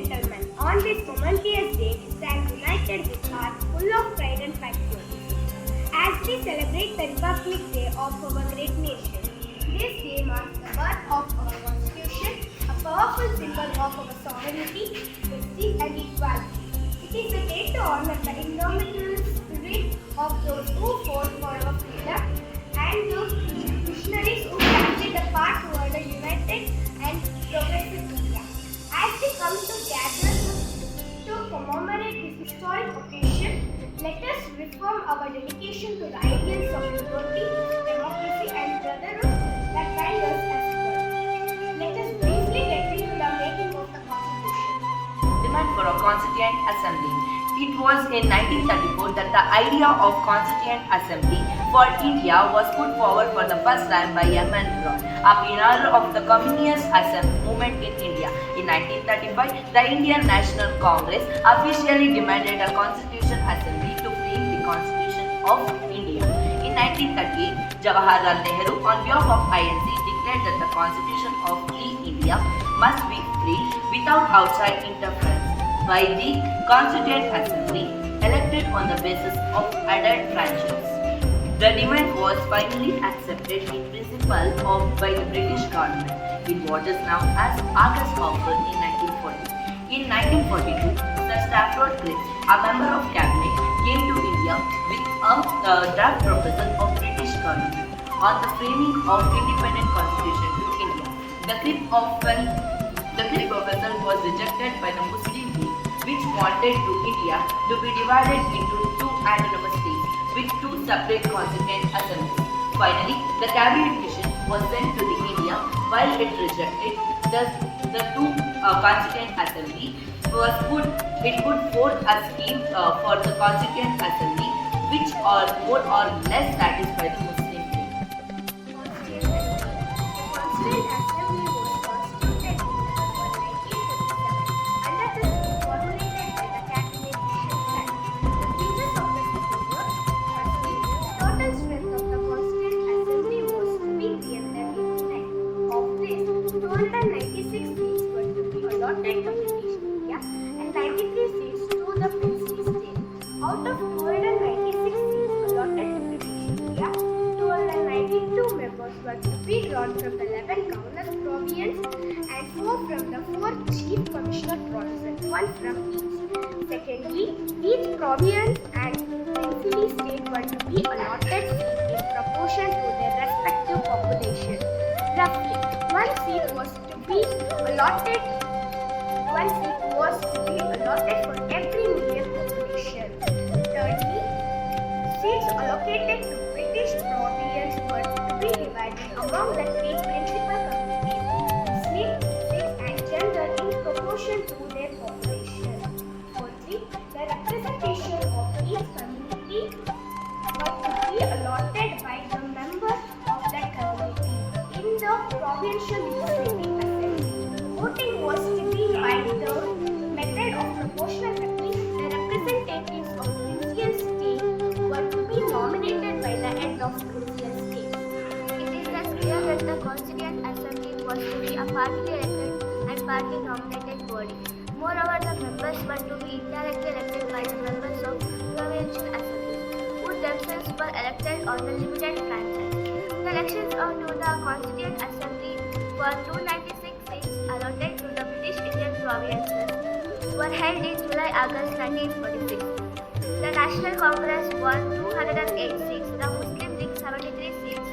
gentlemen, on this momentous day, we stand united with hearts full of pride and patriotism. As we celebrate the Republic Day of our great nation, this day marks the birth of our Constitution, a powerful symbol of our sovereignty, justice and equality. It is a day to honor the indomitable spirit of those who fought for our freedom and those missionaries who carried the path toward a united and progressive India. As we come together to commemorate this historic occasion, let us reform our dedication to the ideals of liberty, democracy and brotherhood that bind us as one. Let us briefly get into the making of the Constitution. Demand for a Constituent Assembly. It was in 1934 that the idea of Constituent Assembly for India was put forward for the first time by M.N. Roy, a pioneer of the Communist Assembly movement in India. In 1935, the Indian National Congress officially demanded a Constitution Assembly to frame the Constitution of India. In 1938, Jawaharlal Nehru, on behalf of INC, declared that the Constitution of India must be free without outside interference by the Constituent Assembly, elected on the basis of adult franchise. The demand was finally accepted in principle by the British government in what is known as August Offer in 1940. In 1942, Sir Stafford Cripps, a member of cabinet, came to India with a draft proposal of British government on the framing of independent constitution to India. The Cripps proposal was rejected by the Muslim League, which wanted India to be divided into two autonomous states with two separate constituent assemblies. Finally, the cabinet mission was sent to India. While it rejected the two constituent assembly, it put forth a scheme for the constituent assembly, which are more or less satisfied the Muslim League. Constituent Assembly was constituted in November 1947 under the scheme formulated by the Cabinet Mission Plan. The features of the scheme were: firstly, the total strength of the Constituent Assembly was to be 389. Of this, 296 seats were to be allotted to British India and 93 seats to the princely state. Out of 296 seats allotted to British India, 292 members were to be drawn from the 11 governors province and 4 from the 4 chief commissioner provinces, 1 from each. Secondly, each province and princely state were to be allotted seats in proportion to their respective population. Roughly, one seat was to be allotted for every million population. Thirdly, seats allocated to British province were to be divided among the 3 principal communities, Muslim, Sikh and gender in proportion to their population. Fourthly, the representation of each community was to be allotted by the members of that community in the provincial legislative assembly. Voting was to be by the method of proportional voting. The representatives of provincial state were to be nominated by the head of provincial state. It is thus clear that the Constituent Assembly was to be a party-elected and party-nominated body. Moreover, the members were to be indirectly elected by the members of provincial assemblies, who themselves were elected on a limited franchise. The elections to the Constituent Assembly for 296 seats allotted to the British Indian provinces were held in July-August 1946. The National Congress won 208 seats, the Muslim League 73 seats,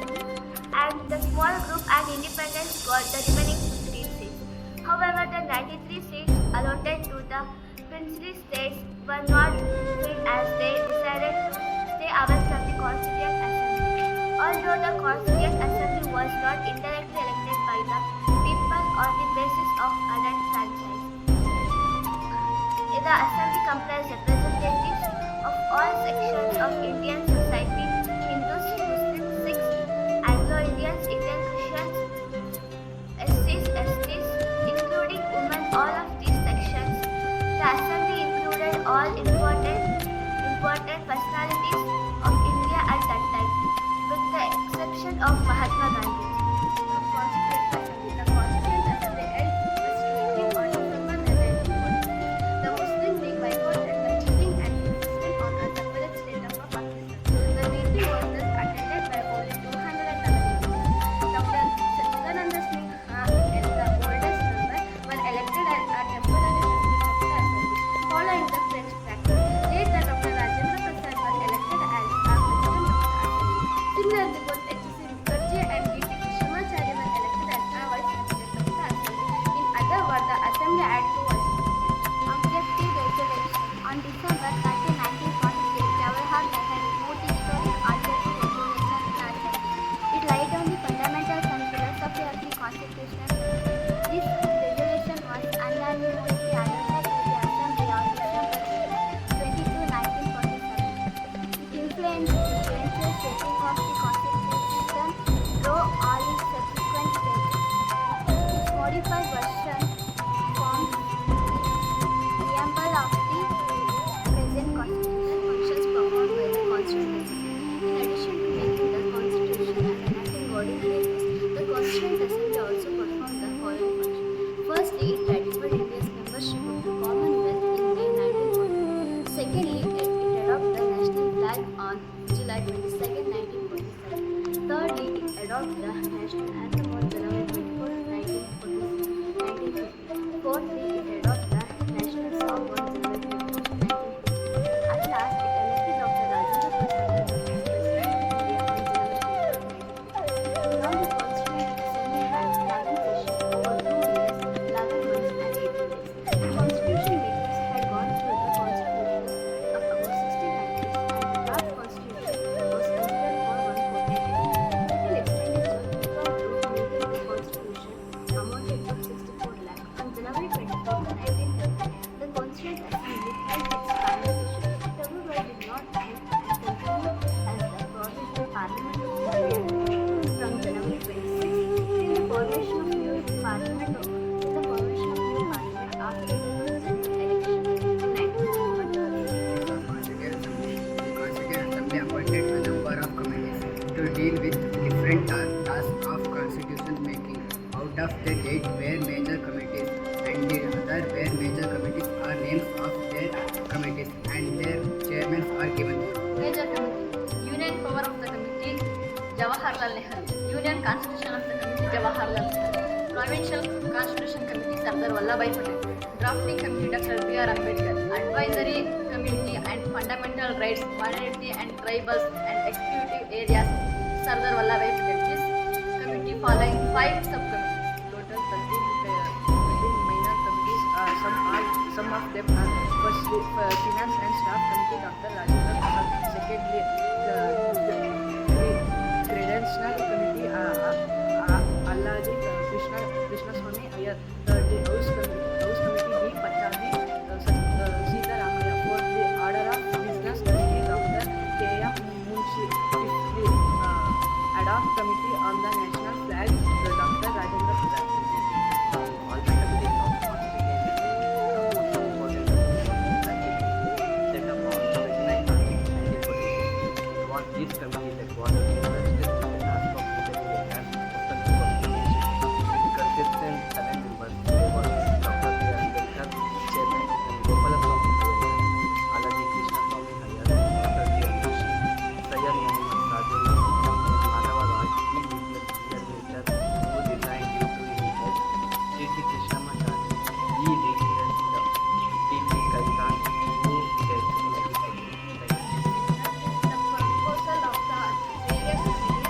and the small group and independents got the remaining 15 seats. However, the 93 seats allotted to the princely states were not filled as they decided to stay away from the Constituent Assembly. Although the Constituent Assembly was not indirectly elected by the people on the basis of adult franchise. The assembly comprised representatives of all sections of Indian society: Hindus, Muslims, Sikhs, Anglo-Indians, Indian Christians, SCs, STs, including women. All of these sections. The assembly included all important personalities of India at that time, with the exception of Mahatma Gandhi. The Constituent Assembly held its meeting on November 11, adopt the national anthem on January 24, 1950. Fourthly, it adopted the national song on January 24, 1950. At last, it elected Dr. Rajendra Prasad as President of India on January 24, 1950. Now the Constituent Assembly had standing session over 2 years, 11 months and 18 days. The Constitution makers had gone through the constitutions of about 60 languages and the draft constitution was considered for 140 days. Total expenditure incurred to making the constitution amounted to 64 lakh. On January 24, 1930, the Constituent Assembly held its final session. February did not end and continued as the provisional parliament of India from January 26 till the formation of new parliament after the presidential election. The Constituent Assembly appointed a number of committees to deal with different tasks of constitution making. Out of the 8 were major committees, and the other were major committees are names of their committees, and their chairmen are given. Major Committee. Union Power of the Committee, Jawaharlal Nehru. Union Constitution of the Committee, Jawaharlal Nehru. Provincial Constitution Committee, Sardar Vallabhbhai Patel. Drafting Committee, Dr. B.R. Ambedkar. Advisory Committee and Fundamental Rights, Minority and Tribals and Executive Areas, Sardar Vallabhbhai Patel. This committee following 5 subcommittees. Total 13 minor committees. Some of them are firstly Finance and Staff Committee, Dr. Rajendra Prasad. Secondly, the Credential Committee, Allaji Krishna Swami Iyer. Thirdly, House Committee, D. Pachavi Sita Ramaya. Fourthly, Order of Business Committee, Dr. K.M. Munshi. Fifthly, Ad hoc Committee on the National Flag, Dr. Rajendra Prasad. All the committees of constituency set up on 29 Article 1946. It was this committee that was invested with the task of preparing a draft of the constitution. It consisted 7 members. They were Dr. B. Ambedkar, Chairman, and Gopalaswamy Iyer, Allaji Krishna Swami Iyer, Dr. G. Munshi, Sayyid Muhammad Sajullah, Madhava Raj, E. Nature, who designed it to his head, T.T. Krishnamacharya, E. D. Hirananda, T.P. Kaitan, who said in legislature. The proposal of the various committees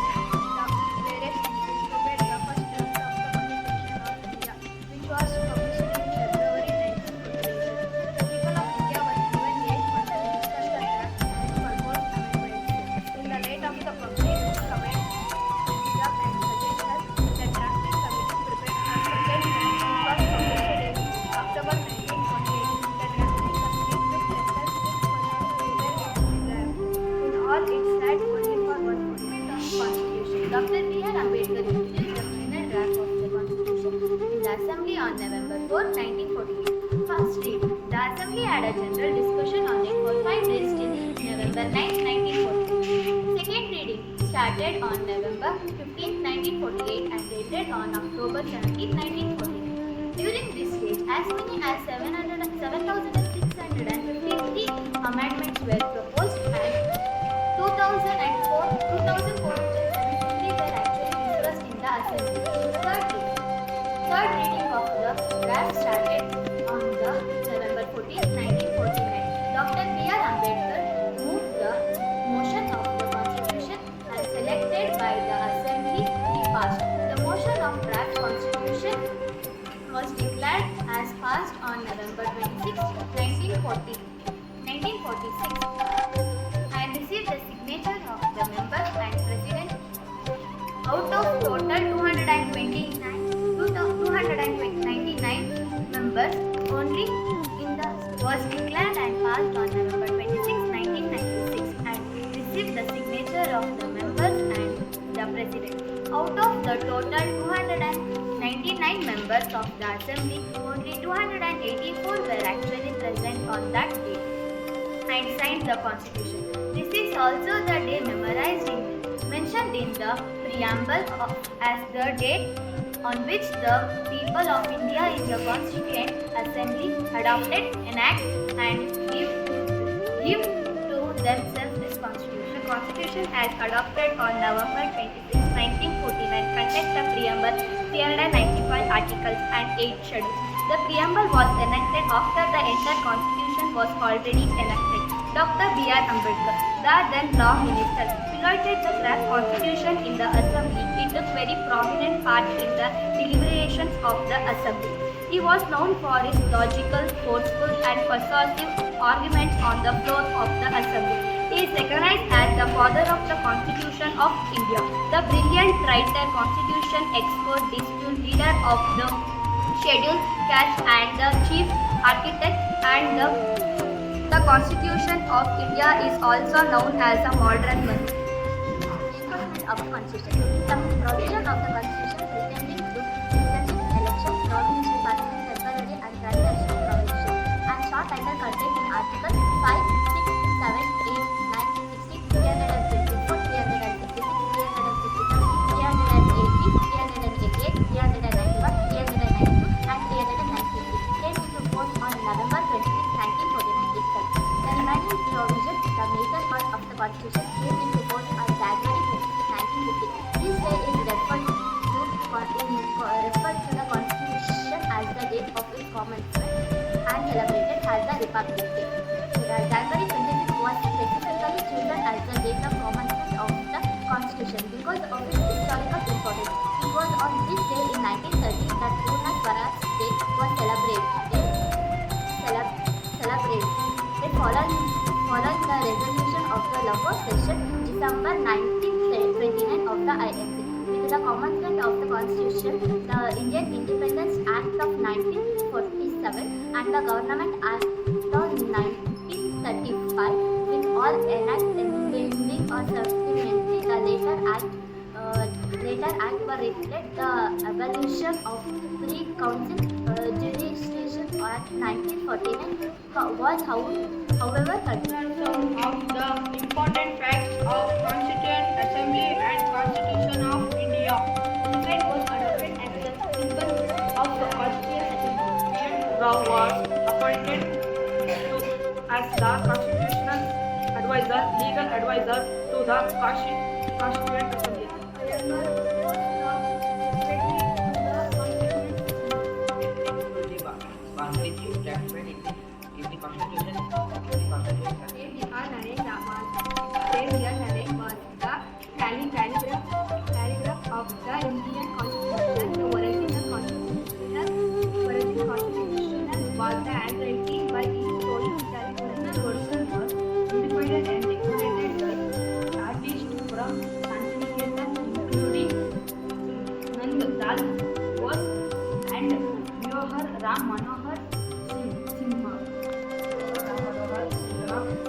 to get the first draft of the Constitution of India, which was published in February 1948. The people of India were given 8 months to discuss the draft and propose amendments. In the light of the public comment, draft and suggestions, the drafting committee prepared a second draft which was published in October 1948. The drafting committee took less than 6 months to prepare its draft. In all, it sat only for 1 month of Constitution. Dr. B.R. Ambedkar introduced the final draft of the Constitution in the Assembly on November 4, 1948. First read. The Assembly had a general discussion on it for 5 days till November 9, 1948. Second reading started on November 15, 1948 and ended on October 17, 1948. During this stage, as many as 7,653 amendments were proposed and 2,473 were actually discussed in the Assembly. Third reading of the draft started on the November 14, 1949. Dr. B.R. Ambedkar moved the motion of the Constitution and selected by the Assembly be passed. The motion of draft Constitution was declared as passed on November 26, 1946 and received the signature of the members and president. Out of total 299 members, only was declared and passed on November 26, 1996 and received the signature of the members and the president. Out of the total 299 members of the assembly, only 284 were actually present on that day and signed the constitution. This is also the day mentioned in the preamble as the date on which the people of India in the Constituent Assembly adopted, enact and give to themselves this constitution. The constitution as adopted on November 26, 1946 1949 contains the preamble, 395 articles and 8 schedules. The preamble was enacted after the entire constitution was already enacted. Dr. B.R. Ambedkar, the then law minister, piloted the draft constitution in the assembly. He took very prominent part in the deliberations of the assembly. He was known for his logical, forceful and persuasive arguments on the floor of the assembly. He is recognized as the father of the Constitution of India, the brilliant writer, constitution expert, dispute leader of the scheduled caste and the chief architect, and the Constitution of India is also known as a modern one. Enforcement of the Constitution. Some provision of the Constitution pertaining to citizenship, election, provincial parliament, temporary and transitional provision, and short title contained in Article 5, 6, 7, 8, 9, 16, 324, 366, 367, 380, 388, 391, 392, and 393 came into force on November 26, 1949 itself. The remaining provisions, the major part of the Constitution, came into force on January 26, 1950. This day is referred to the Constitution as the date of its commencement and celebrated as the Republic Day. January 26 was specifically chosen as the date of commencement of the Constitution because of its historical importance. It was on this day in 1930 that Purna Swaraj Day was celebrated. Following the resolution of the Lahore session, December 1929 of the INC. With the commencement of the Constitution, the Indian Independence Act of 1947 and the Government Act of 1935 with all enacted pending or supplementary. The later act will reflect the abolition of pre-council jurisdiction Act 1949 was however continued. Some of the important facts of Constituent Assembly and Constitution of India. The state was adopted as the symbol of the Constituent Assembly, and Rao was appointed as the constitutional advisor, legal advisor to the Constituent Assembly. Paragraph of the Indian Constitution, the original Constitution was the handwriting by his soul. The original version was modified and decorated by artists from Santiniketan, including Nand Lal Bose and Manohar Ram Manohar Sinha.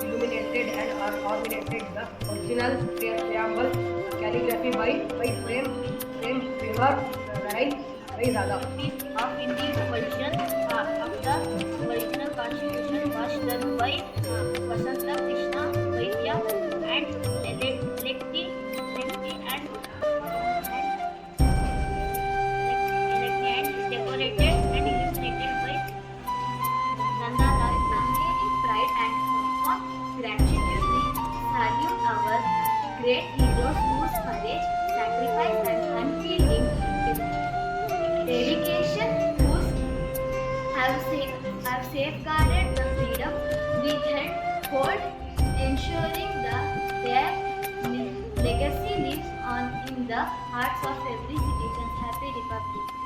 Illuminated and ornamented the original preamble calligraphy by Prem Vihar Rai Zada. Of Hindi version of the original Constitution was done by Vasanta Krishna Vaidya and Lekti and decorated and illustrated by Nanda Lal. Unwavering pride and profound gratitude, we salute our great heroes whose courage, sacrifice, and unfailing dedication have safeguarded the freedom we hold, ensuring that their legacy lives on in the hearts of every citizen. Happy Republic.